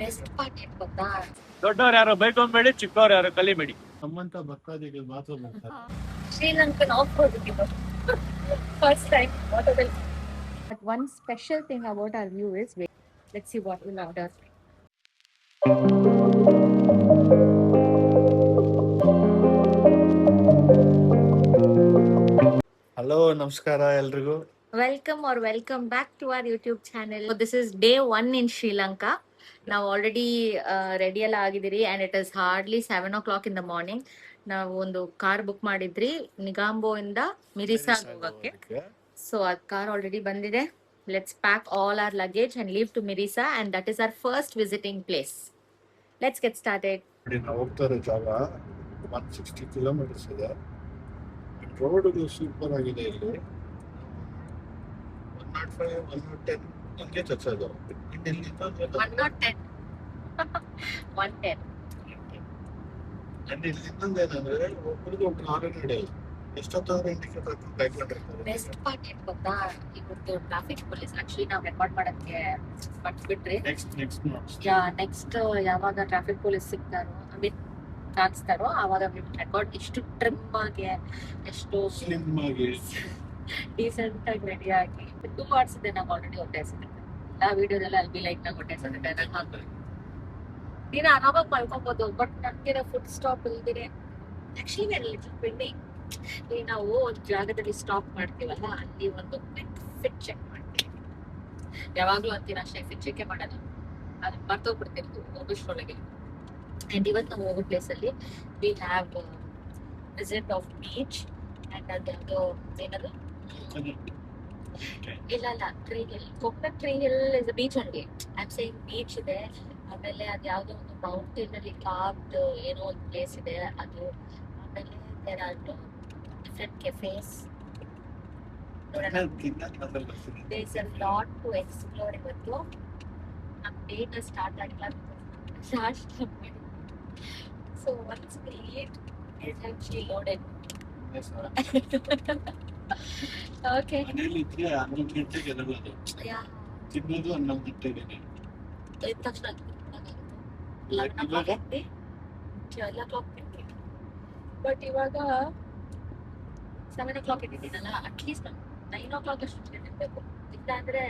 Best part ಏನ್ ಗೊತ್ತಾ, ದೊಡ್ಡವ್ರು ಯಾರು ಬೈಕೊಂಬೇಡಿ, ಚಿಕ್ಕವ್ರು ಯಾರು ಕಲಿಬೇಡಿ. ನಮ್ಮಂತ ಭಕ್ತಾದಿಗಳು ಮಾತ್ರ ಬರ್ತಾರೆ. Sri Lankan of road first time ಆಟೋದಲ್ಲಿ. But one special thing about our view is, wait, let's see what we'll order. Hello, ನಮಸ್ಕಾರ ಎಲ್ರಿಗೂ. Welcome back to our YouTube channel. So this is day 1 in Sri Lanka. ನಾವು already ready ಎಲ್ಲ ಆಗಿದ್ದೀರಿ and it is hardly 7 o'clock in the morning. ನಾವು ಒಂದು car book ಮಾಡಿದ್ರಿ ನಿಗಾಂಬೋ ಇಂದ ಮಿರಿಸಾ ಹೋಗಕ್ಕೆ. ಸೊ ಆ ಕಾರ್ ಆಲ್ರೆಡಿ ಬಂದಿದೆ. Let's pack all our luggage and leave to Mirissa and that is our first visiting place. Let's get started. ನಾವು ಹೋಗ್ತಾ ಇರೋ ಜಾಗ 160 ಕಿಲೋಮೀಟರ್ಸ್ ಇದೆ. ರೋಡ್ಗಳು ಸೂಪರ್ ಆಗಿದೆ. ಇಲ್ಲಿ 105, 110 ಹಂಗೆ ಟಚ್ ಆದವು. ಇಲ್ಲಿ 110 110. ಅಂಡ್ ಇಲ್ಲಿ ಇನ್ನೊಂದೇನಂದ್ರೆ ಒಬ್ಬರಿಗೆ ಒಬ್ರು ಆಲ್ರೆಡಿ ಎಷ್ಟೊತ್ತಾದ್ರೆ ಇಂಡಿಕೇಟರ್ ಕಾಯ್ಕೊಂಡಿರ್ತಾರೆ. ಬೆಸ್ಟ್ ಪಾರ್ಟ್ ಏನ್ ಗೊತ್ತಾ, ಇವತ್ತು ಟ್ರಾಫಿಕ್ ಪೊಲೀಸ್ ಆಕ್ಚುಲಿ ನಾವು ರೆಕಾರ್ಡ್ ಮಾಡಕ್ಕೆ ಬಿಟ್ರಿ. ನೆಕ್ಸ್ಟ್ ಯಾವಾಗ ಟ್ರಾಫಿಕ್ ಪೊಲೀಸ್ ಸಿಗ್ತಾರೋ ಕಾಣಿಸ್ತಾರೋ ಆವಾಗ ರೆಕಾರ್ಡ್ ಎಷ್ಟು ಟ್ರಿಮ್ ಆಗಿ, ಎಷ್ಟು ಸ್ಲಿಮ್ ಆಗಿ, ಡೀಸೆಂಟ್ ಆಗಿ ರೆಡಿ ಆಗಿ 2 hours ಇದೆ. ನಾವು ಆಲ್ರೆಡಿ ಹೊಟ್ಟೆಸಿದೆ ಎಲ್ಲ ವಿಡಿಯೋದೆಲ್ಲ ಅಲ್ಲಿ ಲೈಕ್ ನಾವು ಹೊಟ್ಟೆಸಿದೆ. ನೀನು ಆರಾಮಾಗಿ ಮಲ್ಕೊಬೋದು, ಬಟ್ ನನ್ಗೆ ಫುಡ್ ಸ್ಟಾಪ್ ಇಲ್ದಿರೆ ಆಕ್ಚುಲಿ ಲಿಟಲ್ ಪೆಂಡಿಂಗ್. ಈಗ ನಾವು ಒಂದು ಜಾಗದಲ್ಲಿ ಸ್ಟಾಪ್ ಮಾಡ್ತೀವಲ್ಲ, ಅಲ್ಲಿ ಒಂದು ಕ್ವಿಕ್ ಫಿಟ್ ಚೆಕ್ ಮಾಡ್ತೀವಿ. ಯಾವಾಗ್ಲೂ ಅಂತೀನ ಅಷ್ಟೇ, ಫಿಟ್ ಚೆಕ್ ಮಾಡೋದು ಅದು ಮರ್ತೋಗ್ಬಿಡ್ತೀವಿ ಹೋಗೋಷ್ಟ್ರೊಳಗೆ. ಅಂಡ್ ಇವತ್ತು ನಾವು ಹೋಗೋ ಪ್ಲೇಸ್ ಅಲ್ಲಿ we have visit of beach and ಅದ್ಯಾವುದೋ ಏನದು ಇಲ್ಲ tree hill, coconut tree hill is a beach only. I am saying beach ಇದೆ. ಆಮೇಲೆ ಅದ್ಯಾವುದೋ ಒಂದು ಮೌಂಟೇನ್ ಅಲ್ಲಿ ಕಾರ್ವ್ಡ್ ಏನೋ ಒಂದು ಪ್ಲೇಸ್ ಇದೆ ಅದು. ಆಮೇಲೆ there are different cafes. There is a lot to explore ಇವತ್ತು. ನಮ್ಮ ಡೇನ ಸ್ಟಾರ್ಟ್ ಆಗಿಲ್ಲ, so once we eat, it's actually loaded. Okay. ಮನೆಯಲ್ಲಿ ಇದ್ರೆ 11 ಗಂಟೆಗೆ ಎದ್ದೇಳೋದು, ತಿನ್ನೋದು 11 ಗಂಟೆಗೆ. ಎದ್ದ ತಕ್ಷಣ 11 o'clock ಬಟ್ ಇವಾಗ 7 o'clock ಇಟ್ಟಿದ್ದೀನಲ್ಲ, ಅಟ್ಲೀಸ್ಟ್ 9 o'clock ಅಷ್ಟು ಇರಬೇಕು. ಇಲ್ಲ ಅಂದ್ರೆ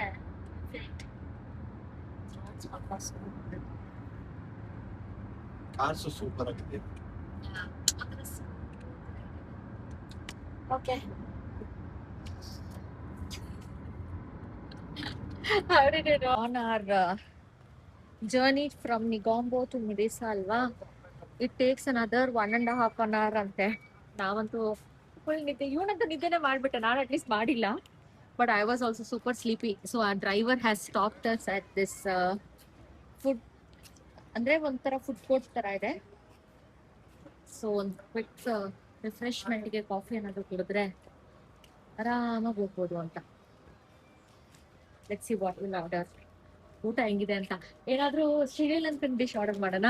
ಕಾರ್ಸು ಸೂಪರ್ ಆಗಿದೆ. Okay, how did it on our journey from Negombo to Mirisa ಅಲ್ವಾ? It takes another 1.5 hour ಅಂತೆ. ನಾವಂತೂ ಫುಲ್ ನಿದ್ದೆ, ಇವನಂತೂ ನಿದ್ದೆನೇ ಮಾಡ್ಬಿಟ್ಟೆ, ನಾನು ಅಟ್ಲೀಸ್ಟ್ ಮಾಡಿಲ್ಲ. But I was also super sleepy. So ಆ driver has stopped us at this food, ಅಂದ್ರೆ ಒಂಥರ ಫುಡ್ ಕೋರ್ಟ್ ತರ ಇದೆ. ಸೊ ಒಂದು ಕ್ವಿಕ್ ರಿಫ್ರೆಶ್ಮೆಂಟ್ಗೆ ಕಾಫಿ ಏನಾದ್ರು ಕುಡಿದ್ರೆ ಆರಾಮಾಗಿ ಹೋಗ್ಬೋದು ಅಂತ. Let's see what will order. ಊಟ ಹೆಂಗಿದೆ ಅಂತ. ಏನಾದ್ರೂ ಶ್ರೀಲಂಕನ್ ಡಿಶ್ ಆರ್ಡರ್ ಮಾಡೋಣ,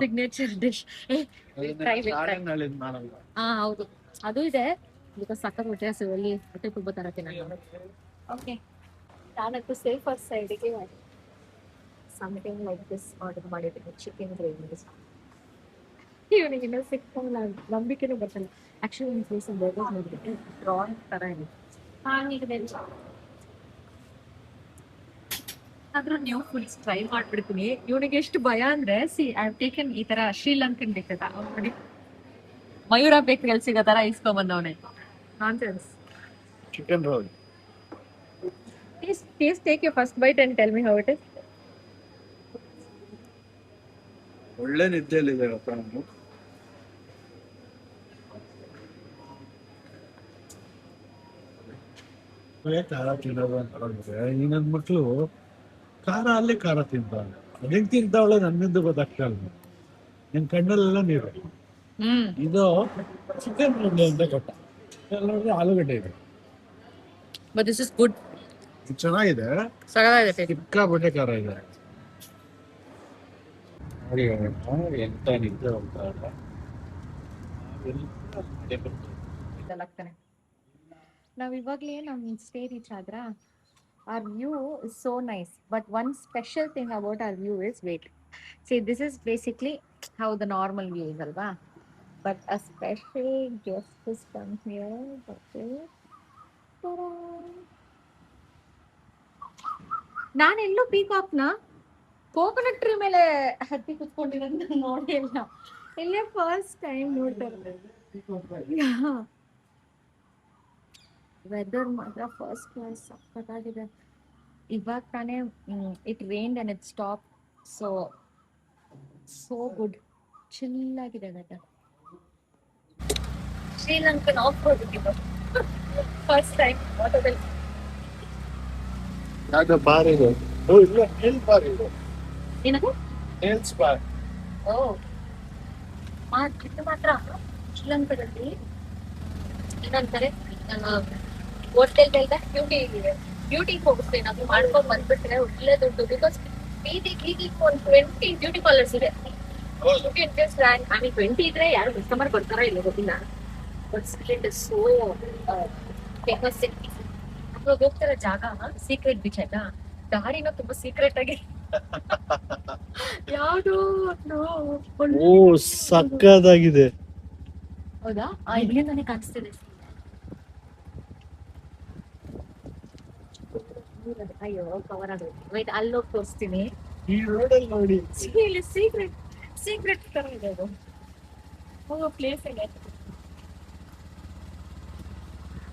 ಸಿಗ್ನೇಚರ್ ಡಿಶ್. ಹೌದು, ಅದು ಇದೆ. ಬಿಕಾಸ್ ಸಕ್ಕತ್ ಹೊಟ್ಟೆ ಹಸಿವಲ್ಲಿ ಹೊಟ್ಟೆ ತುಂಬ ತರಕ್ಕೆ ನಾನು. ಓಕೆ, ನಾನಂತೂ ಸೇಫರ್ ಸೈಡ್ಗೆ ಸಮಥಿಂಗ್ ಲೈಕ್ ದಿಸ್ ಆರ್ಡರ್ ಮಾಡಿದ್ದೀನಿ, ಚಿಕನ್ ಗ್ರೇವಿ. ಇವನಿಗೆ ಇನ್ನೂ ಸಿಕ್ಕಿಲ್ಲ, ನಂಬಿಕೆನೂ ಬರ್ತಲ್ಲ. ಆಕ್ಚುಲಿ ಒಂದು ಪ್ಲೇಸ್ ಬರ್ಗರ್ಸ್ ನೋಡಿಬಿಟ್ಟು ಡ್ರಾಯಿಂಗ್ ಥರ ಇದೆ. ಆದ್ರೂ ನ್ಯೂ ಫುಡ್ಸ್ ಟ್ರೈ ಮಾಡ್ಬಿಡ್ತೀನಿ. ಇವನಿಗೆ ಎಷ್ಟು ಭಯ ಅಂದ್ರೆ, ಸಿ ಐ ಹ್ಯಾವ್ ಟೇಕನ್ ಈ ತರ ಶ್ರೀಲಂಕನ್ ಡಿಶ್ ನೋಡಿ, ಮಯೂರ ಬೇಕರಿಯಲ್ಲಿ ಸಿಗೋ ತರ ಇಸ್ಕೊಂಬಂದವನೇ. Nonsense. Chicken roll. Please take your first bite and tell me how it is. ಒಳ್ಳೆ ನಿದ್ದೆಯಲ್ಲಿದೆ ಇವತ್ತು ನಾನು. ಖಾರ ತಿನ್ನೋದು ಅನ್ಕೊಂಡ್ರೆ ಈ ನನ್ನ ಮಕ್ಕಳು ಖಾರ ಅಲ್ಲೇ ಖಾರ ತಿಂತಾಳೆ. ಅದೇನ್ ತಿಂತಾವಳೆ ನನ್ನಿಂದ ಗೊತ್ತಾಗ್ತಲ್ಲ. ನಿನ್ ಕಣ್ಣಲ್ಲೆಲ್ಲ ನೀರು. ಇದು ಚಿಕನ್ ರೋಲ್ ಅಂತ ಕೊಟ್ಟ, ನೋಡಿದ್ರೆ ಆಲೂಗಡ್ಡೆ ಇದೆ. But this is good. ಚೆನ್ನಾಗಿದೆ, ಸಿಕ್ಕಾಪಟ್ಟೆ ಖಾರ ಇದೆ. ಎಂತ ನಿದ್ದೆ ಹೋಗ್ತಾ ನಾವ್ ಇವಾಗ್ಲೇ ನಮ್ ಸ್ಟೇ ರೀಚ್ ಆದ್ರ. Our view is so nice, but one special thing about our view is wait. See, this is basically how the normal view is, alva? But a special guest has come here. Okay. Ta-da! ನಾನೆಲ್ಲೂ ಪೀಕಾಕ್ನ coconut tree ಮೇಲೆ ಹತ್ತಿ ಕುತ್ಕೊಂಡಿರೋದು ನಾನು ನೋಡೇ ಇಲ್ಲ. ಇಲ್ಲೇ first time ನೋಡ್ತಾ ಇರೋದು. ವೆದರ್ ಮಾತ್ರ ಫಸ್ಟ್ ಕ್ಲಾಸ್ ಸಕ್ಕತ್ತಾಗಿದೆ. ಇವಾಗ ತಾನೇ it rained and it stop. So so good, chill ಆಗಿದೆ ವೆದರ್. ಶ್ರೀಲಂಕನ್ ಆಫ್ ಹೋಗ್ಬಿಟ್ಟಿದ್ದು ಫಸ್ಟ್ ಟೈಮ್ ಆಟೋದಲ್ಲಿ. ಯಾವ್ದೋ ಬಾರ್ ಇದೆ. ಓ ಇಲ್ಲ, ನೇಲ್ ಬಾರ್ ಇದೆ. ಏನದು? Nails bar. ಓ ಇದು ಮಾತ್ರ ಶ್ರೀಲಂಕಾದಲ್ಲಿ ಏನಂತಾರೆ, ಹೋಟೆಲ್ ಬ್ಯೂಟಿಗೆ ಹೋಗಿಸ್ತೀನಿ ನಾವು ಮಾಡ್ಕೊಂಡ್ ಬಂದ್ಬಿಟ್ರೆ ಒಳ್ಳೆ ದುಡ್ಡು. ಬಿಕಾಸ್ ಬೀದಿಗೆ ಒಂದು 20 ಬ್ಯೂಟಿ ಪಾರ್ಲರ್ಸ್ ಇದೆ. 20 ಇದ್ರೆ ಯಾರು ಕಸ್ಟಮರ್ ಬರ್ತಾರ ಇಲ್ಲ ಗೊತ್ತಿಲ್ಲ. But it is so famous. ಅವಾಗ ಹೋಗ್ತಾರ ಜಾಗ ಸೀಕ್ರೆಟ್ ಬೀಚ್ ಆಯ್ತಾ, ದಾರಿನ ತುಂಬಾ ಸೀಕ್ರೆಟ್ ಆಗಿ ಯಾವ್ದು ಓ ಸಕ್ಕದಾಗಿದೆ. ಹೌದಾ? ಇಲ್ಲಿಂದಾನೆ ಕಾಣಿಸ್ತಿದೆ. ಅಯ್ಯೋ ಕವರ್ ಆಗೋಯ್ತು. ವೈಟ್ ಅಲ್ಲೋಗಿ ತೋರಿಸ್ತೀನಿ. ಈ ರೋಡಲ್ಲಿ ನೋಡಿ ಇಲ್ಲಿ ಸೀಕ್ರೆಟ್ ತರ ಇದೆ ಅದು. ಹೋಗೋ ಪ್ಲೇಸ್ ಇದೆ.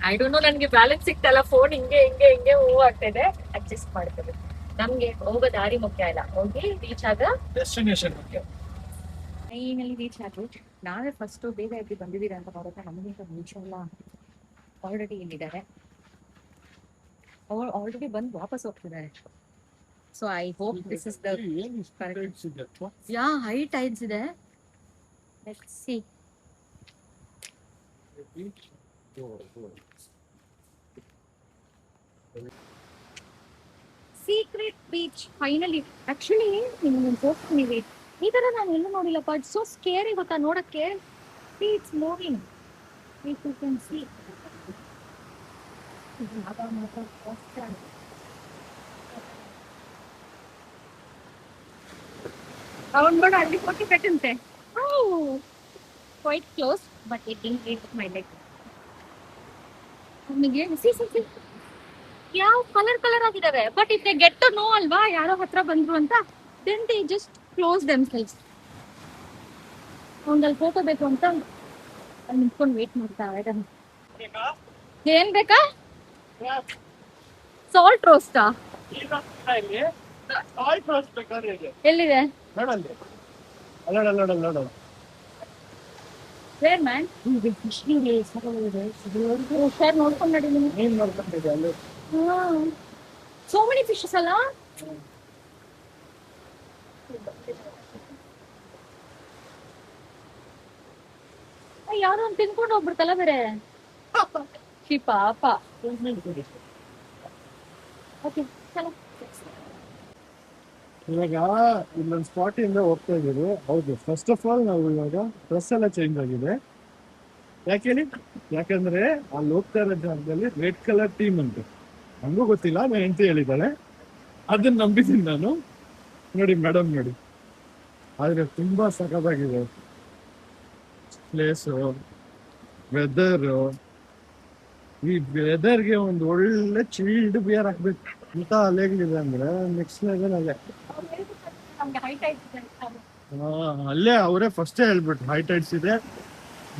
ಐ ಡೋಂಟ್ ನೋ, ನನಗೆ ಬ್ಯಾಲೆನ್ಸ್ ಸಿಗ್ತಲ್ಲ. ಫೋನ್ ಹಿಂಗೆ ಮೂವ್ ಆಗ್ತಾ ಇದೆ. ಅಡ್ಜಸ್ಟ್ ಮಾಡ್ತೇವೆ. ನಮ್ಗೆ ಹೋಗೋ ದಾರಿ ಮುಖ್ಯ ಇಲ್ಲ, ಹೋಗಿ ರೀಚ್ ಆಗ ಡೆಸ್ಟಿನೇಷನ್ ಮುಖ್ಯ. ಫೈನಲಿ ರೀಚ್ ಆದ್ವಿ. ನಾವೇ ಫಸ್ಟ್ ಬೇಗ ಎದ್ದು ಬಂದಿದ್ದೀರಾ ಅಂತ ನೋಡುತ್ತೆ. ನಮಗಿಂತ ಮುಂಚೆ ಎಲ್ಲ ಆಲ್ರೆಡಿ ಇಲ್ಲಿದ್ದಾರೆ. ಆಲ್ರೆಡಿ ಬಂದು ವಾಪಸ್ ಹೋಗ್ತಿದ್ದಾರೆ. So I hope this is the high tides ಇದೆ. Let's see. Secret beach finally. Actually ನಿಮ್ಗೆ ತೋರಿಸ್ತೀನಿ. ಈ ತರ ನಾನು ಎಲ್ಲೂ ನೋಡಿಲ್ಲಪ್ಪ. ಇಟ್ಸ್ ಸೋ ಸ್ಕೇರಿ ಗೊತ್ತಾ ನೋಡಕ್ಕೆ. It's moving. You can see. ಅವನ್ ಬೇಡ ಅಲ್ಲಿ ಕೊಟ್ಟು ಕಟ್ಟಂತೆ. Quite close but it didn't reach my leg. ನಮಗೆ ಯಾವ ಕಲರ್ ಆಗಿದಾವೆ. But if they get to know ಅಲ್ವಾ ಯಾರೋ ಹತ್ರ ಬಂದ್ರು ಅಂತ, then they just close themselves. ಒಂದಲ್ಲಿ ಫೋಟೋ ಬೇಕು ಅಂತ ಅಲ್ಲಿ ನಿಂತ್ಕೊಂಡು ವೇಟ್ ಮಾಡ್ತಾ ಇದ್ದಾನೆ. ಏನ್ ಬೇಕಾ? ಸಾಲ್ಟ್ ರೋಸ್ಟಾ? ಎಲ್ಲಿದೆ? Where man? ಹುಷಾರ್ ನೋಡ್ಕೊಂಡು ನಡಿ. ಸೋ ಮೆನಿ ಫಿಶಸ್ ಅಲ್ಲ. ಯಾರೋ ಒಂದು ತಿನ್ಕೊಂಡು ಹೋಗ್ಬಿಡ್ತಲ್ಲ ಬೇರೆ. ಪಾಪ. ಓಕೆ ಚಲೋ. ಇವಾಗ ಇಲ್ಲೊಂದು ಸ್ಪಾಟ್ ಇಂದ ಹೋಗ್ತಾ ಇದೀವಿ. ಹೌದು, ಫಸ್ಟ್ ಆಫ್ ಆಲ್ ನಾವು ಇವಾಗ ಡ್ರೆಸ್ ಎಲ್ಲ ಚೇಂಜ್ ಆಗಿದೆ. ಯಾಕಂದ್ರೆ ಅಲ್ಲಿ ಹೋಗ್ತಾ ಇರೋ ಜಾಗದಲ್ಲಿ ರೆಡ್ ಕಲರ್ ಟೀಮ್ ಅಂತ ನಮಗೂ ಗೊತ್ತಿಲ್ಲ, ನನ್ನ ಹೆಂಡತಿ ಹೇಳಿದ್ದಾಳೆ, ಅದನ್ನ ನಂಬಿದ್ದೀನಿ ನಾನು. ನೋಡಿ ಮೇಡಮ್ ನೋಡಿ, ಆದ್ರೆ ತುಂಬಾ ಸಖತ್ತಾಗಿದೆ ಪ್ಲೇಸು, ವೆದರು. ಈ ವೆದರ್ಗೆ ಒಂದು ಒಳ್ಳೆ ಚಿಲ್ಡ್ ಬಿಯರ್ ಹಾಕ್ಬೇಕು ಅಂತ ಅಲೆಗಳಿದೆ ಅಂದ್ರೆ ನೆಕ್ಸ್ಟ್ ಲೆವೆಲ್ ಅಲ್ಲೇ. ಅಲ್ಲೇ ಅವರೇ ಫಸ್ಟೇ ಹೇಳ್ಬಿಟ್ಟು ಹೈ ಟೈಡ್ಸ್ ಇದೆ.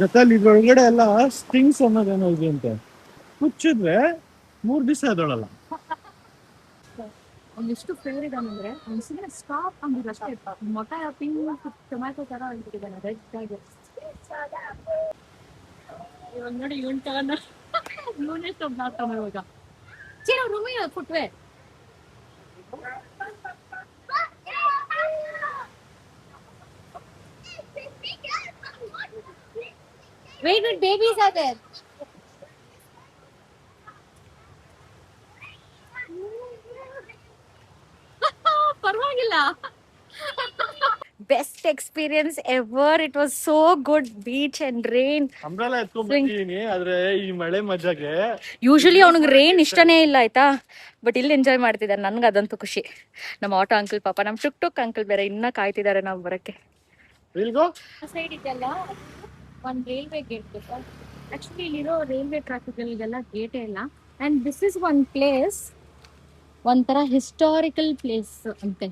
ಜೊತೆಲಿ ಇದ್ರೊಳಗಡೆ ಎಲ್ಲ ಸ್ಟಿಂಗ್ಸ್ ಅನ್ನೋದೇನೋ ಇದೆ ಅಂತೆ. ಹುಚ್ಚಿದ್ರೆ 3 ದಿವಸ ಎದೊಳಲ್ಲ. ಒಂದಿಷ್ಟು ಫೇರ್ ಇದಾನಂದ್ರೆ ಒಂದ್ಸಿದ್ರೆ ಸ್ಟಾಪ್ ಅಂದಿಲ್ಲ ಅಷ್ಟೇ. ಮೊಟ ಪಿಂಕ್ ಟೊಮ್ಯಾಟೊ ತರ ಆಗಿಬಿಟ್ಟಿದ್ದಾನೆ ರೆಡ್ ಆಗಿ. ಇವಾಗ ನೋಡಿ ಇವನ್ ತಗೊಂಡ ಇವನೇ ಮಾಡ್ತಾವ ಇವಾಗ. ಚೀನ ರೂಮಿ ಫುಟ್ವೆ. Wait, what babies are there? ಪರವಾಗಿಲ್ಲ. Best experience ever. It was so good. Beach and rain. Umbrella ಎತ್ಕೊಂಡ್ ಬಂದಿದೀನಿ, ಆದ್ರೆ ಈ ಮಳೆ ಮಜಾಗೆ ಯೂಶಲಿ ಅವ್ನಿಗೆ ರೈನ್ ಇಷ್ಟನೇ ಇಲ್ಲ ಆಯ್ತಾ, ಬಟ್ ಇಲ್ಲಿ ಎಂಜಾಯ್ ಮಾಡ್ತಿದ್ದಾರೆ. ನನ್ಗೆ ಅದಂತೂ ಖುಷಿ. ನಮ್ಮ ಆಟೋ ಅಂಕಲ್ ಪಾಪ, ನಮ್ಮ ಟುಕ್ ಟುಕ್ ಅಂಕಲ್ ಬೇರೆ ಇನ್ನ ಕಾಯ್ತಿದ್ದಾರೆ ನಾವು ಬರಕ್ಕೆ. ಸೈಡ್ ಇದೆಲ್ಲ ಒಂದು ರೈಲ್ವೆ ಗೇಟ್ ಬೇಕಾ. ಆಕ್ಚುಲಿ ಇಲ್ಲಿರೋ ರೈಲ್ವೆ ಟ್ರಾಫಿಕ್ಗಳಿಗೆಲ್ಲ ಗೇಟೇ ಇಲ್ಲ. And this is one place, ಒಂಥರ ಹಿಸ್ಟಾರಿಕಲ್ ಪ್ಲೇಸ್ ಅಂತೆ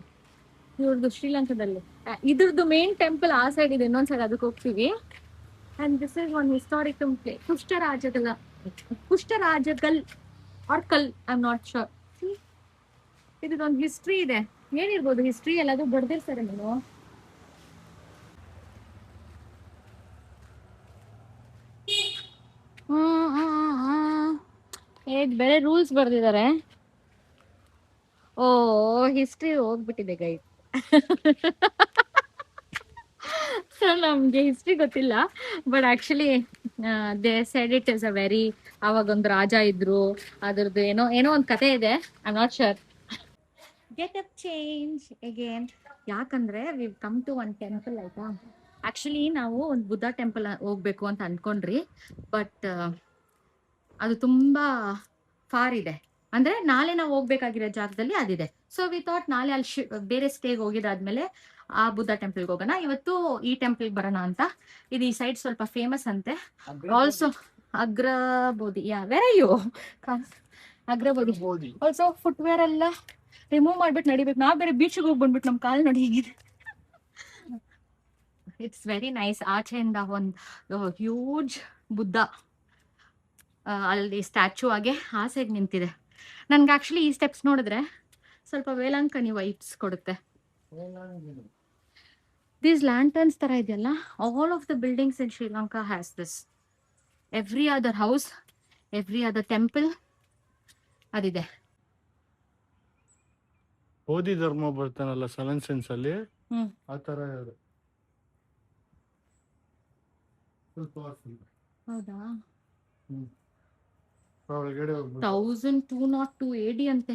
ಇವ್ರದ್ದು ಶ್ರೀಲಂಕಾದಲ್ಲಿ. ಇದ್ರದ್ದು ಮೇನ್ ಟೆಂಪಲ್ ಆ ಸೈಡ್ ಇದೆ, ಇನ್ನೊಂದ್ ಸೈಡ್ ಅದಕ್ಕೆ ಹೋಗ್ತೀವಿ. And this is one historical place. Pushtarajagal or ಕಲ್, ಐ ಆಮ್ ನಾಟ್ ಶೋರ್. ಇದೊಂದು ಹಿಸ್ಟ್ರಿ ಇದೆ. ಏನಿರ್ಬೋದು ಹಿಸ್ಟ್ರಿ? ಎಲ್ಲಾದ್ರೂ ಬರ್ದಿರ್ತಾರೆ ನೀವು. ಬೇರೆ ರೂಲ್ಸ್ ಬರ್ದಿದ್ದಾರೆ. ಓ, ಹಿಸ್ಟ್ರಿ ಹೋಗ್ಬಿಟ್ಟಿದೆ ಗೈಡ್. ಸೊ ನಮ್ಗೆ ಹಿಸ್ಟ್ರಿ ಗೊತ್ತಿಲ್ಲ, but actually they said it is a very, ಅವಾಗ ಒಂದು ರಾಜ ಇದ್ರು, ಅದ್ರದ್ದು ಏನೋ ಏನೋ ಒಂದು ಕತೆ ಇದೆ. I am not sure. Get up change again. ಯಾಕಂದ್ರೆ we come to one temple ಆಯ್ತಾ. ಆಕ್ಚುಲಿ ನಾವು ಒಂದು ಬುದ್ಧ ಟೆಂಪಲ್ ಹೋಗ್ಬೇಕು ಅಂತ ಅನ್ಕೊಂಡ್ರಿ, ಬಟ್ ಅದು ತುಂಬಾ ಫಾರ್ ಇದೆ. ಅಂದ್ರೆ ನಾಳೆ ನಾವು ಹೋಗ್ಬೇಕಾಗಿರೋ ಜಾಗದಲ್ಲಿ ಅದಿದೆ. ಸೊ ವಿ ಥಾಟ್ ನಾಳೆ ಅಲ್ಲಿ ಬೇರೆ ಸ್ಟೇಗೆ ಹೋಗಿದಾದ್ಮೇಲೆ ಆ ಬುದ್ಧ ಟೆಂಪಲ್ಗೆ ಹೋಗೋಣ. ಇವತ್ತು ಈ ಟೆಂಪಲ್ ಬರೋಣ ಅಂತ. ಇದು ಈ ಸೈಡ್ ಸ್ವಲ್ಪ ಫೇಮಸ್ ಅಂತೆ. Also Agrabodhi. Yeah, where are you? Agrabodhi. Also footwear ಎಲ್ಲ ರಿಮೂವ್ ಮಾಡ್ಬಿಟ್ಟು ನಡಿಬೇಕು. ನಾವ್ ಬೇರೆ ಬೀಚ್ಗೆ ಹೋಗಿ ಬಂದ್ಬಿಟ್ಟು ನಮ್ ಕಾಲ್ ನೋಡಿ ಹೇಗಿದೆ. It's very nice. ಆಚೆಯಿಂದ ಒಂದು ಹ್ಯೂಜ್ ಬುದ್ಧ ಅಲ್ಲಿ ಸ್ಟ್ಯಾಚು ಆಗಿ ಆ ಸೈಡ್ ನಿಂತಿದೆ. ನನ್ಗೆ ಆಕ್ಚುಲಿ ಈ ಸ್ಟೆಪ್ಸ್ ನೋಡಿದ್ರೆ ಸ್ವಲ್ಪ ವೇಲಾಂಕಣಿ ವೈಬ್ಸ್ ಕೊಡುತ್ತೆ. ದೀಸ್ ಲ್ಯಾಂಟರ್ನ್ಸ್ ತರ ಇದೆಯಲ್ಲ, all of the buildings in Sri Lanka has this. Every other house, every other temple ಅದಿದೆ. ಬೋಧಿ ಧರ್ಮ ಬರ್ತಾನಲ್ಲ 7 ಸೆನ್ಸ್ ಅಲ್ಲಿ, ಆ ತರ ಇದೆ. ಹೌದಾ? ಒಳಗಡೆ 1202 AD ಅಂತೆ.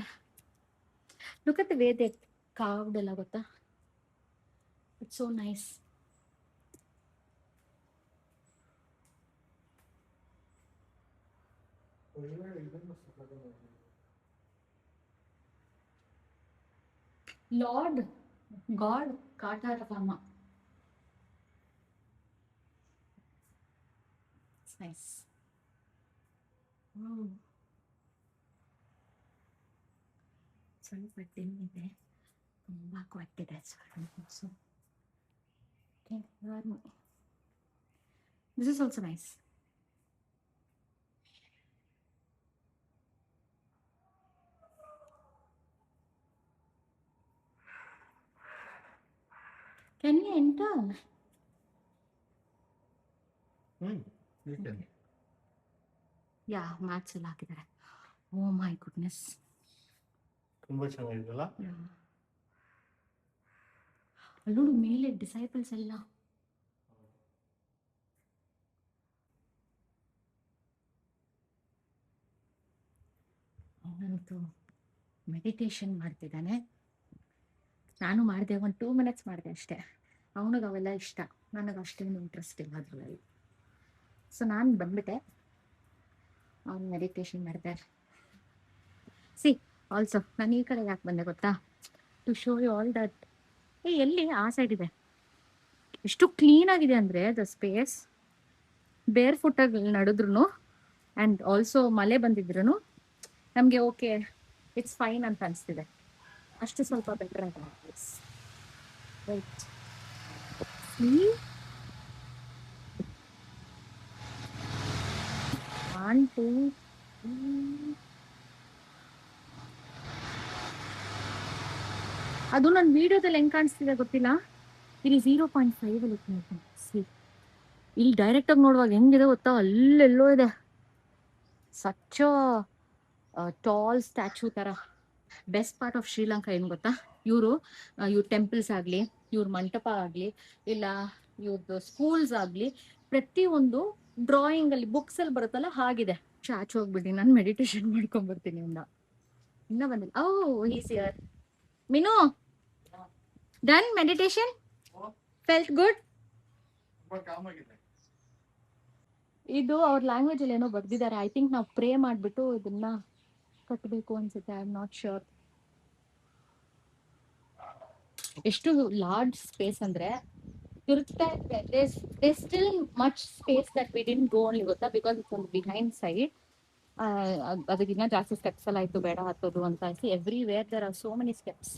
Look at the way they carved ಎಲ್ಲ, ಗೊತ್ತಾ? It's so nice. Lord god Kataragama. It's nice. ಸ್ವಲ್ಪ ಡಿಮ್ ಇದೆ, ತುಂಬಾ ಕೊಟ್ಟಿದೆ. This is also nice. Can you enter? Yeah, mats ಎಲ್ಲ ಹಾಕಿದ್ದಾರೆ. ಓ ಮೈ ಗುಡ್ನೆಸ್, ತುಂಬಾ ಚೆನ್ನಾಗಿದೆಲ್ಲ. ಅಲ್ಲೋಡು ಮೇಲೆ ಡಿಸೈಪಲ್ಸ್ ಎಲ್ಲ. ಅವನಂತೂ ಮೆಡಿಟೇಷನ್ ಮಾಡ್ತಿದ್ದಾನೆ. ನಾನು ಮಾಡಿದೆ, ಒಂದು 2 minutes ಮಾಡಿದೆ ಅಷ್ಟೇ. ಅವನಿಗೆ ಅವೆಲ್ಲ ಇಷ್ಟ, ನನಗೆ ಅಷ್ಟೇನು ಇಂಟ್ರೆಸ್ಟ್ ಇಲ್ಲ ಅದ್ರಲ್ಲಿ. ಸೊ ನಾನು ಬಂದ್ಬಿಟ್ಟೆ, ಅವನು ಮೆಡಿಟೇಷನ್ ಮಾಡ್ತಾರೆ. ಸಿ ಆಲ್ಸೋ ನಾನು ಈ ಕಡೆ ಯಾಕೆ ಬಂದೆ ಗೊತ್ತಾ? To show you all that. ಎಲ್ಲಿ ಆ ಸೈಡ್ ಇದೆ, ಎಷ್ಟು ಕ್ಲೀನ್ ಆಗಿದೆ ಅಂದರೆ ದ ಸ್ಪೇಸ್. ಬೇರ್ ಫುಟ್ಟಾಗಿ ನಡೆದ್ರು ಆ್ಯಂಡ್ ಆಲ್ಸೋ ಮಳೆ ಬಂದಿದ್ರು ನಮಗೆ ಓಕೆ, ಇಟ್ಸ್ ಫೈನ್ ಅಂತ ಅನಿಸ್ತಿದೆ. ಅಷ್ಟು ಸ್ವಲ್ಪ ಬೆಟರ್ ಆಗಿದೆ. Right, one two. ಅದು ನನ್ನ ವಿಡಿಯೋದಲ್ಲಿ ಹೆಂಗೆ ಕಾಣಿಸ್ತಿದೆ ಗೊತ್ತಿಲ್ಲ. ಇಲ್ಲಿ 0.5 ಅಲ್ಲಿ ಸಿ. ಇಲ್ಲಿ ಡೈರೆಕ್ಟ್ ಆಗಿ ನೋಡುವಾಗ ಹೆಂಗಿದೆ ಗೊತ್ತಾ, ಅಲ್ಲೆಲ್ಲೋ ಇದೆ ಸಚ್ ಟಾಲ್ ಸ್ಟ್ಯಾಚು ತರ. ಬೆಸ್ಟ್ ಪಾರ್ಟ್ ಆಫ್ ಶ್ರೀಲಂಕಾ ಏನು ಗೊತ್ತಾ, ಇವ್ರ ಟೆಂಪಲ್ಸ್ ಆಗಲಿ, ಇವ್ರ ಮಂಟಪ ಆಗಲಿ, ಇಲ್ಲ ಇವ್ರದ್ದು ಸ್ಕೂಲ್ಸ್ ಆಗಲಿ, ಪ್ರತಿಯೊಂದು ಡ್ರಾಯಿಂಗ್ ಅಲ್ಲಿ ಬುಕ್ಸ್ ಅಲ್ಲಿ ಬರುತ್ತಲ್ಲ ಹಾಗಿದೆ. ಚಾಚು ಹೋಗ್ಬಿಡಿ, ನಾನು ಮೆಡಿಟೇಷನ್ ಮಾಡ್ಕೊಂಡ್ಬರ್ತೀನಿ. ಇನ್ನ ಬಂದಿಲ್ಲ. Oh is here. Minu, done meditation? Felt good. ತುಂಬಾ ಕಾಮ್ ಆಗಿದೆ. ಇದು ಅವ್ರ ಲ್ಯಾಂಗ್ವೇಜ್ ಅಲ್ಲಿ ಏನೋ ಬರ್ದಿದ್ದಾರೆ. ಐ ಥಿಂಕ್ ನಾವು ಪ್ರೇ ಮಾಡ್ಬಿಟ್ಟು ಇದನ್ನ ಕಟ್ಟಬೇಕು ಅನ್ಸುತ್ತೆ. I am not sure. ಎಷ್ಟು ಲಾರ್ಜ್ ಸ್ಪೇಸ್ ಅಂದ್ರೆ ತಿರುಗ್ತಾ ಇದ್ರೆ still much space that we didn't go only ಗೊತ್ತಾ, because it's on behind side. ಅದಕ್ಕಿನ್ನ ಜಾಸ್ತಿ ಸ್ಟೆಪ್ಸ್ ಎಲ್ಲ ಆಯ್ತು ಬೇಡ ಹತ್ತೋದು ಅಂತ ಅನ್ಸಿ. Everywhere there are so many steps.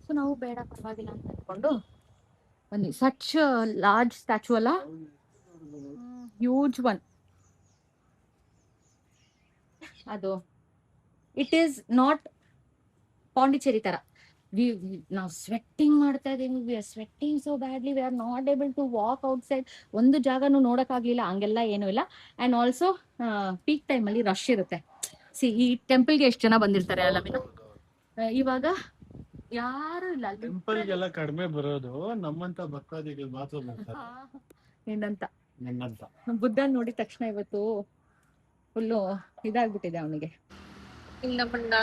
So ನಾವು ಬೇಡ ಪರವಾಗಿಲ್ಲ ಅಂತ ಅಂದ್ಕೊಂಡು ಬನ್ನಿ. ಸಚ್ ಲಾರ್ಜ್ ಸ್ಟ್ಯಾಚು ಅಲ್ಲ, ಹ್ಯೂಜ್ ಒನ್ ಅದು. ಇಟ್ ಈಸ್ ನಾಟ್ ಪಾಂಡಿಚೇರಿ ತರ. ನಾವು ಸ್ವೆಟ್ಟಿಂಗ್ ಮಾಡ್ತಾ ಇದೀವಿ. We are sweating so badly. We are not able to walk outside. ಒಂದು ಜಾಗನೂ ನೋಡಕ್ ಆಗ್ಲಿಲ್ಲ. ಹಂಗೆಲ್ಲ ಏನೂ ಇಲ್ಲ. ಅಂಡ್ ಆಲ್ಸೋ ಪೀಕ್ ಟೈಮ್ ಅಲ್ಲಿ ರಶ್ ಇರುತ್ತೆ. ಈ ಟೆಂಪಲ್ಗೆ ಎಷ್ಟು ಜನ ಬಂದಿರ್ತಾರೆ ಅಲ್ಲ ಮೀನು. ಇವಾಗ ಯಾರು ಇಲ್ಲ ಅಲ್ಲಿ. ಟೆಂಪಲ್ಗೆಲ್ಲ ಕಡಿಮೆ ಬರೋದು, ನಮ್ಮಂತ ಭಕ್ತಾದಿಗಳು ಮಾತ್ರ ಬರ್ತಾರೆ. ಏನಂತ ನನ್ನಂತ ಬುದ್ಧ ನೋಡಿದ ತಕ್ಷಣ ಇವತ್ತು ಫುಲ್ಲು ಇದಾಗ್ಬಿಟ್ಟಿದೆ ಅವನಿಗೆ. ಇಲ್ಲಿ ನಮ್ಮನ್ನ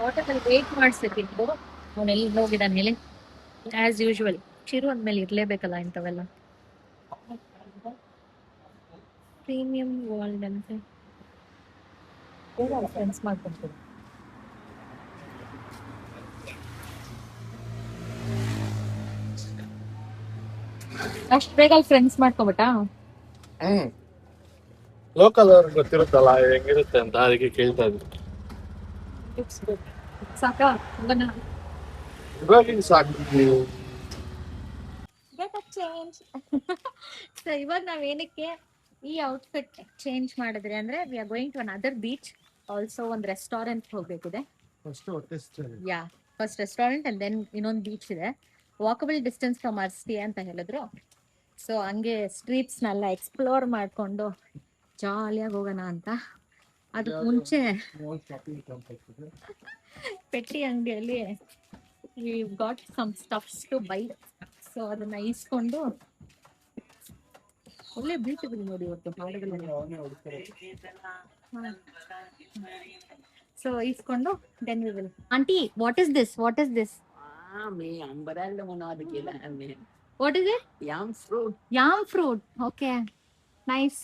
ಆಟೋದಲ್ಲಿ ವೇಟ್ ಮಾಡಿಸ್ತಿದ್ದು ಅವನು ಎಲ್ಲಿ ಹೋಗಿದ್ದಾನೆ ಹೇಳಿ. ಆಸ್ ಯೂಶುವಲ್ ಚಿರು ಅಂದ್ಮೇಲೆ ಇರ್ಲೇಬೇಕಲ್ಲ ಇಂಥವೆಲ್ಲ. ಪ್ರೀಮಿಯಂ ವರ್ಲ್ಡ್ ಅಂತೆ ಫ್ರೆಂಡ್ಸ್ ಮಾಡ್ಕೊಂತೀವಿ. ಅಷ್ಟ್ ಬೇಗ ಅಲ್ಲಿ ಫ್ರೆಂಡ್ಸ್ ಮಾಡ್ಕೊಬಿಟ್ಟ. ಲೋಕಲ್ ಅವ್ರಿಗೆ ಗೊತ್ತಿರುತ್ತಲ್ಲ ಹೆಂಗಿರುತ್ತೆ ಅಂತ, ಅದಕ್ಕೆ ಕೇಳ್ತಾ ಇದ್ವಿ. ಸಾಕ ಇವಾಗಿನ ಸಾಕು. ಚೇಂಜ್. ಸೊ ಇವಾಗ ನಾವ್ ಏನಕ್ಕೆ ಈ ಔಟ್ಫಿಟ್ ಚೇಂಜ್ ಮಾಡಿದ್ರಿ ಅಂದ್ರೆ, we are going to another beach. Also ಒಂದು ರೆಸ್ಟೋರೆಂಟ್ ಹೋಗ್ಬೇಕಿದೆ. Yeah, first restaurant and then ಇನ್ನೊಂದು ಬೀಚ್ ಇದೆ. Walkable distance from our stay ಅಂತ ಹೇಳಿದ್ರು. ಸೊ ಹಂಗೆ ಸ್ಟ್ರೀಟ್ಸ್ನೆಲ್ಲ ಎಕ್ಸ್ಪ್ಲೋರ್ ಮಾಡ್ಕೊಂಡು ಜಾಲಿಯಾಗಿ ಹೋಗೋಣ ಅಂತ. ಅದಕ್ಕೆ ಮುಂಚೆ ಪೆಟ್ಟಿ ಅಂಗಡಿಯಲ್ಲಿ we got some stuffs to buy. So ಅದನ್ನ ಇಸ್ಕೊಂಡು ಒಳ್ಳೆ ಬ್ಯೂಟಿಫುಲ್ ನೋಡಿ ಇವತ್ತು ಸೊ ಇಸ್ಕೊಂಡು then we will. Aunty, what is this? What is this? umbrella monadikila ame what is it? yam fruit yam fruit. Okay, nice.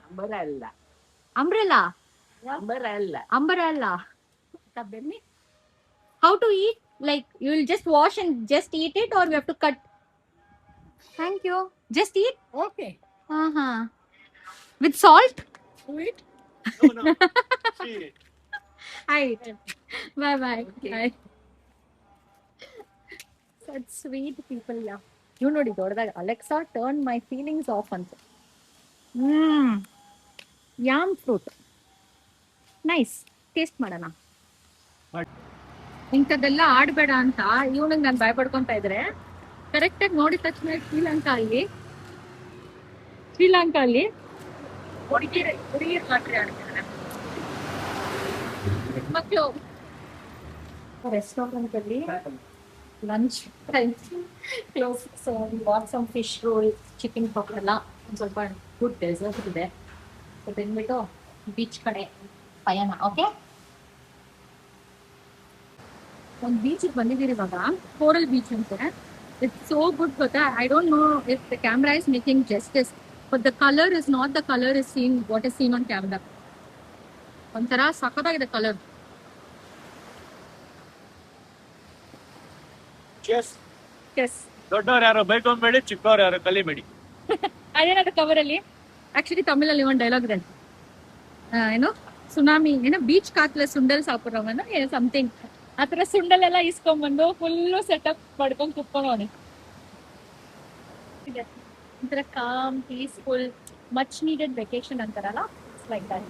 umbrella umbrella. umbrella How to eat? Like you will just wash and just eat it, or you have to cut? Thank you. Just eat? okay Uh-huh. With salt? sweet I eat. Bye bye. Bye. Such sweet people, yeah. You know, doddaga Alexa turned my feelings off ಅಂತ. Yam fruit. Nice. Taste ಮಾಡೋಣ. ಇಂಥದ್ದೆಲ್ಲ ಆಡ್ಬೇಡ ಅಂತ ಇವನಿಗೆ ನಾನು ಭಯ ಪಡ್ಕೊಂತ ಇದ್ರೆ, correct ಆಗಿ ನೋಡಿದ ತಕ್ಷಣ ಶ್ರೀಲಂಕಾ ಅಲ್ಲಿ ಹುಡುಗಿಯರು ಮಾತ್ರ ಆಡ್ತಾರೆ ಮಕ್ಕಳು. ರೆಸ್ಟೋರೆಂಟ್ ಅಲ್ಲಿ lunch time close. So what some fish roll, chicken popped ಎಲ್ಲ ಒಂದು ಸ್ವಲ್ಪ ಗುಡ್ ಡೆಸರ್ಟ್ ಇದೆ. ಸೊ ತಿನ್ಬಿಟ್ಟು ಬೀಚ್ ಕಡೆ ಪಯಣ. ಓಕೆ, ಒಂದು ಬೀಚಿಗೆ ಬಂದಿದ್ದೀರಿ ಇವಾಗ, ಕೋರಲ್ ಬೀಚ್ ಅಂತ. ಇಟ್ಸ್ ಸೋ ಗುಡ್ ಗೊತ್ತಾ. I don't know if the camera is making justice, but the colour is not the colour is seen what is seen on camera. ಒಂಥರ ಸಖತ್ತಾಗಿದೆ ಕಲರ್. ದೊಡ್ಡವ್ರು ಯಾರೋ ಬೈಕೊಂಬೇಡಿ, ಚಿಕ್ಕವ್ರು ಯಾರೋ ಕಲಿಬೇಡಿ. ಅದೇನಾದ್ರು ಕವರಲ್ಲಿ ಆಕ್ಚುಲಿ ತಮಿಳಲ್ಲಿ ಒಂದು ಡೈಲಾಗ್ ಇದೆ. ಏನು ಸುನಾಮಿ ಏನೋ ಬೀಚ್ ಕಾತ್ಲೆ ಸುಂಡಲ್ ಸಾಪುರವನ್ನ ಸಮಥಿಂಗ್ ಆ ಥರ ಸುಂಡಲೆಲ್ಲ ಇಸ್ಕೊಂಡ್ಬಂದು ಫುಲ್ಲು ಸೆಟಪ್ ಮಾಡ್ಕೊಂಡು ಕುತ್ಕೊಂಡವನೆ. ಒಂಥರ calm, peaceful, much needed vacation ಅಂತಾರಲ್ಲ, ಇಟ್ಸ್ ಲೈಕ್ ದಟ್.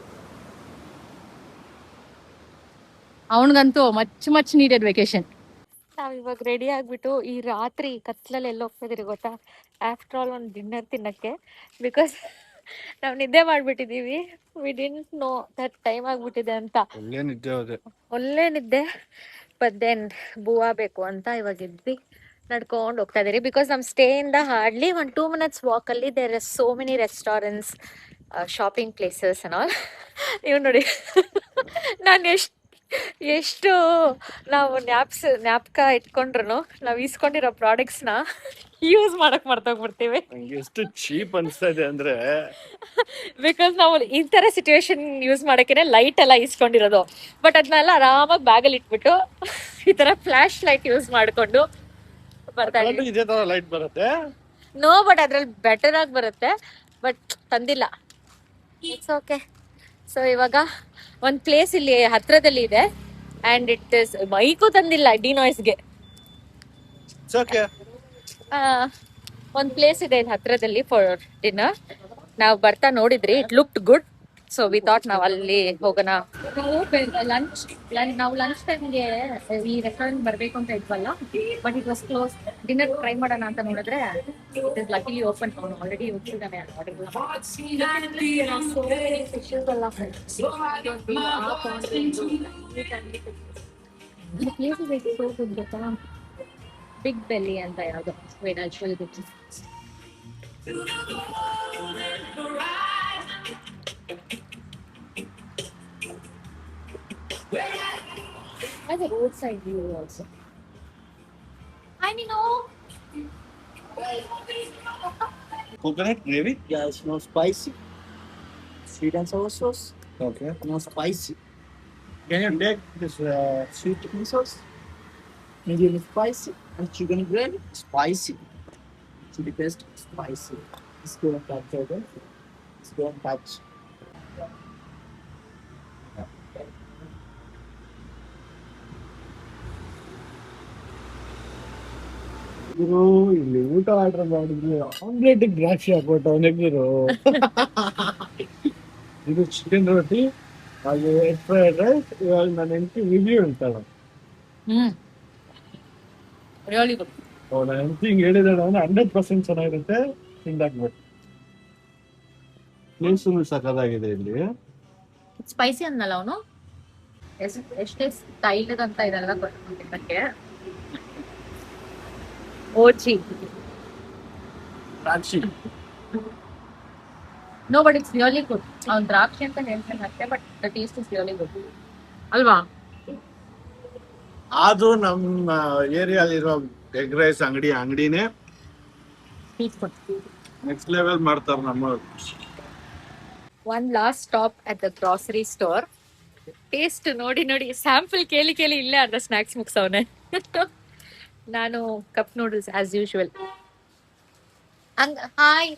ಅವನಿಗಂತೂ ಮಚ್ ನೀಡೆಡ್ ವೆಕೇಶನ್. ನಾವ್ ಇವಾಗ ರೆಡಿ ಆಗ್ಬಿಟ್ಟು ಈ ರಾತ್ರಿ ಕತ್ಲಲ್ಲಿ ಎಲ್ಲ ಹೋಗ್ತಿದ್ದೀರಿ ಗೊತ್ತಾ, ಆಫ್ಟರ್ ಆಲ್ ಒಂದು ಡಿನ್ನರ್ ತಿನ್ನಕ್ಕೆ. ಬಿಕಾಸ್ ನಾವು ನಿದ್ದೆ ಮಾಡ್ಬಿಟ್ಟಿದೀವಿ. We didn't know that time ಆಗ್ಬಿಟ್ಟಿದೆ ಅಂತ. ಒಳ್ಳೆ ನಿದ್ದೆ. ಬಟ್ ದೆನ್ ಬೂವಾ ಬೇಕು ಅಂತ ಇವಾಗ ಇದ್ವಿ ನಡ್ಕೊಂಡು ಹೋಗ್ತಾ ಇದೀರಿ. ಬಿಕಾಸ್ ನಮ್ಮ ಸ್ಟೇ ಇಂದ ಹಾರ್ಡ್ಲಿ 1-2 minutes ವಾಕ್ ಅಲ್ಲಿ there are so many restaurants, shopping places and all. ಇವ್ ನೋಡಿ ನಾನು ಎಷ್ಟು ಎಷ್ಟು ನಾವು ಜ್ಞಾಪಕ ಇಟ್ಕೊಂಡ್ರು ನಾವು ಇಸ್ಕೊಂಡಿರೋ ಪ್ರಾಡಕ್ಟ್ಸ್ನ ಯೂಸ್ ಮಾಡಕ್ ಮರ್ತೋಗ್ಬಿಡ್ತೀವಿ. ನಂಗೆ ಎಷ್ಟು ಚೀಪ್ ಅನಿಸ್ತಾ ಇದೆ ಅಂದ್ರೆ, ಬಿಕಾಸ್ ನಾವು ಈ ತರ ಸಿಚುವೇಶನ್ ಯೂಸ್ ಮಾಡಕ್ಕೆ ಲೈಟ್ ಎಲ್ಲ ಇಸ್ಕೊಂಡಿರೋದು. ಬಟ್ ಅದನ್ನೆಲ್ಲ ಆರಾಮಾಗಿ ಬ್ಯಾಗಲ್ಲಿ ಇಟ್ಬಿಟ್ಟು ಈ ತರ ಫ್ಲಾಶ್ ಲೈಟ್ ಯೂಸ್ ಮಾಡ್ಕೊಂಡು ಬರ್ತಾ ಅದ್ರಲ್ಲೂ ಇದೇ ತರ ಲೈಟ್ ಬರುತ್ತೆ. ನೋ, ಬಟ್ ಅದ್ರಲ್ಲಿ ಬೆಟರ್ ಆಗಿ ಬರುತ್ತೆ. ಬಟ್ ತಂದಿಲ್ಲ, ಇಟ್ಸ್ ಓಕೆ. ಸೊ ಇವಾಗ ಒಂದು ಪ್ಲೇಸ್ ಇಲ್ಲಿ ಹತ್ರದಲ್ಲಿ ಇದೆ ಅಂಡ್ ಇಟ್ ಇಸ್ ಮೈಕು ತಂದಿಲ್ಲ ಡಿನಾಯ್ಸ್ಗೆ. It's okay. ಒಂದು ಪ್ಲೇಸ್ ಇದೆ ಇಲ್ಲಿ ಹತ್ರದಲ್ಲಿ ಫಾರ್ ಡಿನ್ನರ್. ನಾವು ಬರ್ತಾ ನೋಡಿದ್ರಿ, it looked good. So we thought ನಾವು ಅಲ್ಲಿ ಹೋಗೋಣ. ನಾವು ಲಂಚ್ ಟೈಮ್ಗೆ ಈ ರೆಸ್ಟೋರೆಂಟ್ ಬರಬೇಕು ಅಂತ ಇದ್ವಲ್ಲ, but it was close. Dinner try ಮಾಡೋಣ ಅಂತ ನೋಡಿದ್ರೆ ಇಟ್ ಇಸ್ ಲಕಿಲಿ ಓಪನ್. ಅವನು ಆಲ್ರೆಡಿ ಹೋಗ್ತಿದ್ದಾನೆ ಗೊತ್ತಾ, ಬಿಗ್ ಬೆಲ್ಲಿ ಅಂತ ಯಾವುದು ವೇನಾಜುವಲ್ ಗೊತ್ತು. As a roadside view also. Hi, Nino. Coconut gravy? Yeah, it's not spicy. Sweet and sour sauce. Okay. Not spicy. Can you take this Sweet chicken sauce. Medium spicy. And chicken gravy. Spicy. Chili paste. Spicy. Let's go and touch over. Let's go and touch. ಗುರು ಇಲ್ಲಿ ಊಟ order ಮಾಡಿದ್ವಿ, omelette ದ್ರಾಕ್ಷಿ ಹಾಕೊಟ್ಟು ಅವನಿಗಿರು. ಇದು chicken ರೋಟಿ, ಹಾಗೆ egg fried rice. ಇವಾಗ ನನ್ನ ಹೆಂಡತಿ review ಹೇಳ್ತಾಳೆ. Really good. ನನ್ನ ಹೆಂಡತಿ ಹಿಂಗೆ ಹೇಳಿದಾಳೆ ಅಂದ್ರೆ 100% ಚೆನ್ನಾಗಿರುತ್ತೆ, ತಿಂದಾಕ್ಬೇಕು. ಪ್ಲೇಸು ಸಖತ್ತಾಗಿದೆ ಇಲ್ಲಿ. ಸ್ಪೈಸಿ ಅನ್ನಲ್ಲ ಅವನು, ಎಷ್ಟೇ ಸ್ಟೈಲ್ ಅಂತ ಇದೆಲ್ಲ ಕೊಟ್ಟಿದ್ದಕ್ಕೆ. ಓಜಿ ದ್ರಾಕ್ಷಿ no, but it's really good. ಅವ್ನು ದ್ರಾಕ್ಷಿ ಅಂತ ಹೇಳ್ತಾನೆ ಅಷ್ಟೇ, but the taste is really good ಅಲ್ವಾ? ಆದ್ರೂ ನಮ್ಮ ಏರಿಯಾಲಿರೋ ಎಗ್ ರೈಸ್ ಅಂಗಡಿನೇ ನೆಕ್ಸ್ಟ್ ಲೆವೆಲ್ ಮಾಡ್ತಾರೆ ನಮ್ಮವ್ರು. One last stop at the grocery store. Taste ನೋಡಿ ಸ್ಯಾಂಪಲ್ ಕೇಳಿ ಇಲ್ಲೇ ಅರ್ಧ ಸ್ನಾಕ್ಸ್ ಮುಗಿಸವನೆ. ನಾನು cup noodles as usual. Hi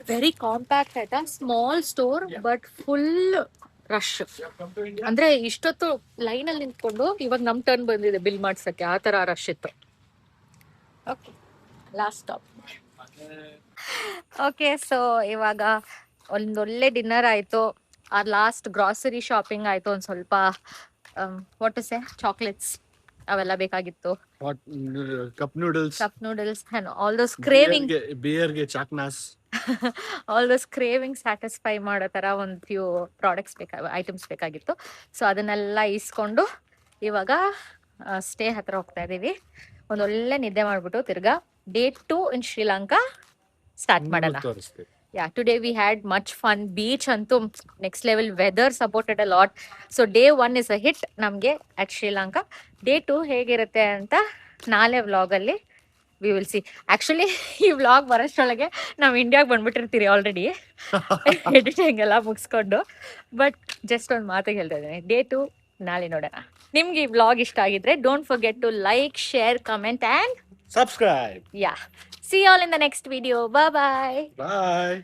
very compact ಆಯ್ತಾ, small store but full rush. ಅಂದ್ರೆ ಇಷ್ಟೊತ್ತು ಲೈನ್ ಅಲ್ಲಿ ನಿಂತ್ಕೊಂಡು ಇವಾಗ ನಮ್ ಟರ್ನ್ ಬಂದಿದೆ ಬಿಲ್ ಮಾಡ್ಸಕ್ಕೆ, ಆ ತರ ರಶ್ ಇತ್ತು. Okay, last stop. Okay, so ಇವಾಗ ಒಂದೊಳ್ಳೆ ಡಿನ್ನರ್ ಆಯ್ತು. ಆ ಲಾಸ್ಟ್ ಗ್ರಾಸರಿ ಶಾಪಿಂಗ್ ಆಯ್ತು. ಒಂದ್ ಸ್ವಲ್ಪ ವಾಟ್ ಟು ಸೇ ಚಾಕ್ಲೇಟ್ಸ್ ಅವೆಲ್ಲ ಬೇಕಾಗಿತ್ತು. Cup noodles and all those craving, ಬಿಯರ್ಗೆ ಚಾಕ್ನಾಸ್, ಆಲ್ ದೋಸ್ ಕ್ರೇವಿಂಗ್ ಸ್ಯಾಟಿಸ್ಫೈ ಮಾಡೋ ತರ ಒಂದು ಫ್ಯೂ ಪ್ರಾಡಕ್ಟ್ಸ್ ಐಟಮ್ಸ್ ಬೇಕಾಗಿತ್ತು. ಸೊ ಅದನ್ನೆಲ್ಲ ಇಸ್ಕೊಂಡು ಇವಾಗ ಸ್ಟೇ ಹತ್ರ ಹೋಗ್ತಾ ಇದೀವಿ. ಒಂದೊಳ್ಳೆ ನಿದ್ದೆ ಮಾಡ್ಬಿಟ್ಟು ತಿರ್ಗಾ ಡೇ 2 ಇನ್ ಶ್ರೀಲಂಕಾ ಸ್ಟಾರ್ಟ್ ಮಾಡೋಣ. Yeah, today we had much fun. Beach antu next level, weather supported a lot. So day 1 is a hit namge at Sri Lanka. Day 2 ಹೇಗಿರುತ್ತೆ ಅಂತ ನಾಳೆ ವ್ಲಾಗ್ ಅಲ್ಲಿ we will see. Actually ಈ vlog ಬರೋಷ್ಟೊಳಗೆ ನಾವು ಇಂಡಿಯಾಗೆ ಬಂದ್ಬಿಟ್ಟಿರ್ತೀರಿ already editing ಎಲ್ಲ ಮುಗಿಸ್ಕೊಂಡು. But just ಒಂದು ಮಾತಿಗೆ ಹೇಳ್ತಾ ಇದ್ದೀನಿ, ಡೇ 2 ನಾಳೆ ನೋಡೋಣ. ನಿಮ್ಗೆ ಈ ವ್ಲಾಗ್ ಇಷ್ಟ ಆಗಿದ್ರೆ don't forget to like, share, comment and subscribe. yeah, see you all in the next video. Bye bye. Bye.